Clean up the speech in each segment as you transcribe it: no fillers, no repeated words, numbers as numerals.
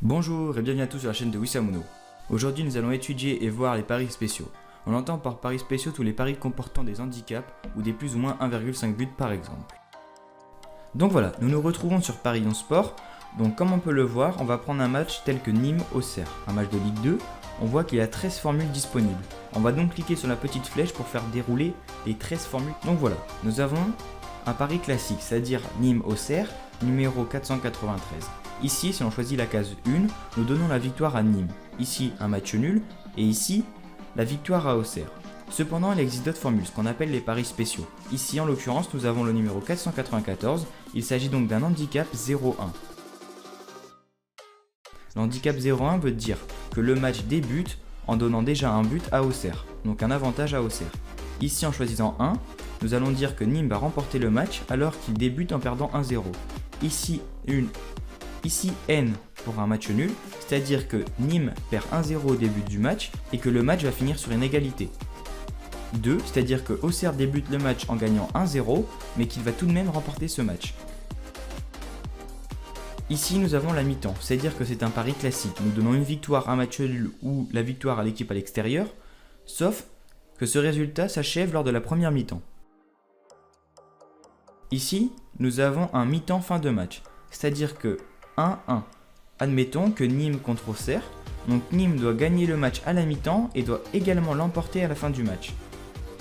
Bonjour et bienvenue à tous sur la chaîne de Wissamuno. Aujourd'hui nous allons étudier et voir les paris spéciaux. On entend par paris spéciaux tous les paris comportant des handicaps ou des plus ou moins 1,5 buts par exemple. Donc voilà, nous nous retrouvons sur Paris 11 Sport. Donc comme on peut le voir, on va prendre un match tel que Nîmes-Auxerre, un match de Ligue 2. On voit qu'il y a 13 formules disponibles. On va donc cliquer sur la petite flèche pour faire dérouler les 13 formules. Donc voilà, nous avons un pari classique, c'est-à-dire Nîmes-Auxerre, numéro 493. Ici, si on choisit la case 1, nous donnons la victoire à Nîmes. Ici, un match nul. Et ici, la victoire à Auxerre. Cependant, il existe d'autres formules, ce qu'on appelle les paris spéciaux. Ici, en l'occurrence, nous avons le numéro 494. Il s'agit donc d'un handicap 0-1. L'handicap 0-1 veut dire que le match débute en donnant déjà un but à Auxerre, donc un avantage à Auxerre. Ici, en choisissant 1, nous allons dire que Nîmes va remporter le match alors qu'il débute en perdant 1-0. Ici N pour un match nul, c'est-à-dire que Nîmes perd 1-0 au début du match et que le match va finir sur une égalité. 2, c'est-à-dire que Auxerre débute le match en gagnant 1-0, mais qu'il va tout de même remporter ce match. Ici nous avons la mi-temps, c'est-à-dire que c'est un pari classique. Nous donnons une victoire, un match nul ou la victoire à l'équipe à l'extérieur, sauf que ce résultat s'achève lors de la première mi-temps. Ici, nous avons un mi-temps fin de match, c'est-à-dire que 1-1. Admettons que Nîmes contre Auxerre, donc Nîmes doit gagner le match à la mi-temps et doit également l'emporter à la fin du match.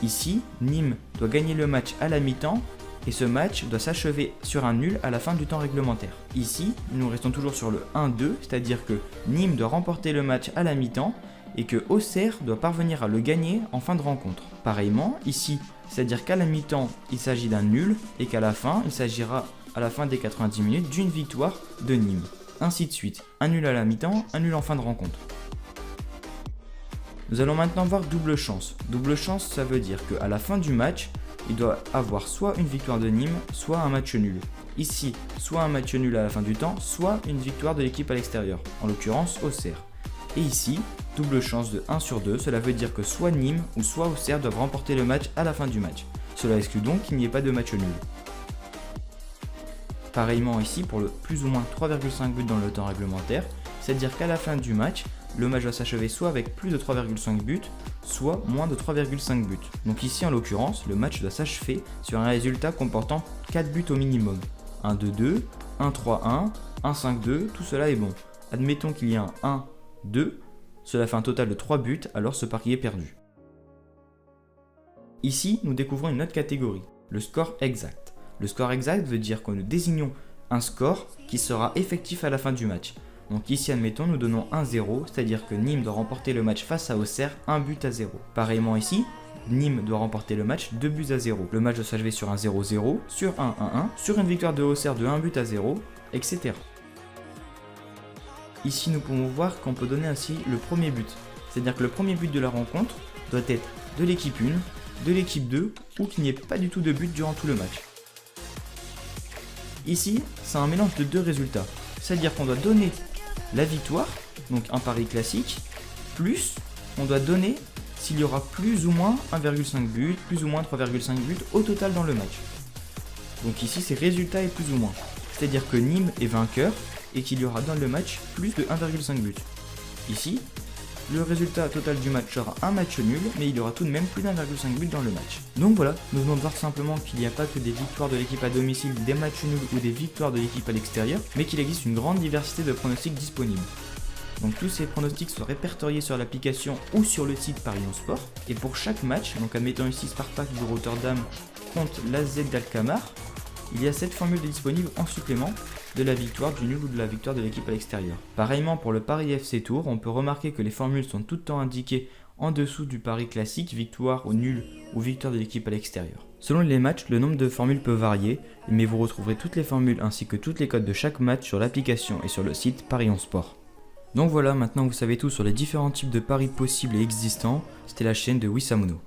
Ici, Nîmes doit gagner le match à la mi-temps et ce match doit s'achever sur un nul à la fin du temps réglementaire. Ici, nous restons toujours sur le 1-2, c'est-à-dire que Nîmes doit remporter le match à la mi-temps et que Auxerre doit parvenir à le gagner en fin de rencontre. Pareillement, ici, c'est-à-dire qu'à la mi-temps, il s'agit d'un nul et qu'à la fin, il s'agira à la fin des 90 minutes d'une victoire de Nîmes. Ainsi de suite, un nul à la mi-temps, un nul en fin de rencontre. Nous allons maintenant voir double chance. Double chance, ça veut dire qu'à la fin du match, il doit avoir soit une victoire de Nîmes, soit un match nul. Ici, soit un match nul à la fin du temps, soit une victoire de l'équipe à l'extérieur, en l'occurrence Auxerre. Et ici, double chance de 1 sur 2, cela veut dire que soit Nîmes ou soit Auxerre doivent remporter le match à la fin du match. Cela exclut donc qu'il n'y ait pas de match nul. Pareillement ici pour le plus ou moins 3,5 buts dans le temps réglementaire, c'est-à-dire qu'à la fin du match, le match va s'achever soit avec plus de 3,5 buts, soit moins de 3,5 buts. Donc ici en l'occurrence, le match doit s'achever sur un résultat comportant 4 buts au minimum. 1-2-2, 1-3-1, 1-5-2, tout cela est bon. Admettons qu'il y a un 1-2, cela fait un total de 3 buts, alors ce pari est perdu. Ici, nous découvrons une autre catégorie, le score exact. Le score exact veut dire que nous désignons un score qui sera effectif à la fin du match. Donc ici, admettons, nous donnons 1-0, c'est-à-dire que Nîmes doit remporter le match face à Auxerre 1 but à 0. Pareillement ici, Nîmes doit remporter le match 2 buts à 0. Le match doit s'achever sur un 0-0, sur un 1-1, sur une victoire de Auxerre de 1 but à 0, etc. Ici, nous pouvons voir qu'on peut donner ainsi le premier but. C'est-à-dire que le premier but de la rencontre doit être de l'équipe 1, de l'équipe 2, ou qu'il n'y ait pas du tout de but durant tout le match. Ici, c'est un mélange de deux résultats, c'est-à-dire qu'on doit donner la victoire, donc un pari classique, plus on doit donner s'il y aura plus ou moins 1,5 but, plus ou moins 3,5 buts au total dans le match. Donc ici, c'est résultat et plus ou moins, c'est-à-dire que Nîmes est vainqueur et qu'il y aura dans le match plus de 1,5 but. Ici, le résultat total du match sera un match nul, mais il y aura tout de même plus d'1,5 but dans le match. Donc voilà, nous venons de voir simplement qu'il n'y a pas que des victoires de l'équipe à domicile, des matchs nuls ou des victoires de l'équipe à l'extérieur, mais qu'il existe une grande diversité de pronostics disponibles. Donc tous ces pronostics sont répertoriés sur l'application ou sur le site Paris 11 Sport. Et pour chaque match, donc admettons ici Spartak de Rotterdam contre l'AZ d'Alkmaar, il y a cette formule disponible en supplément de la victoire, du nul ou de la victoire de l'équipe à l'extérieur. Pareillement pour le pari FC Tour, on peut remarquer que les formules sont tout le temps indiquées en dessous du pari classique, victoire ou nul ou victoire de l'équipe à l'extérieur. Selon les matchs, le nombre de formules peut varier, mais vous retrouverez toutes les formules ainsi que toutes les codes de chaque match sur l'application et sur le site Paris 11 Sport. Donc voilà, maintenant vous savez tout sur les différents types de paris possibles et existants. C'était la chaîne de Wissamuno.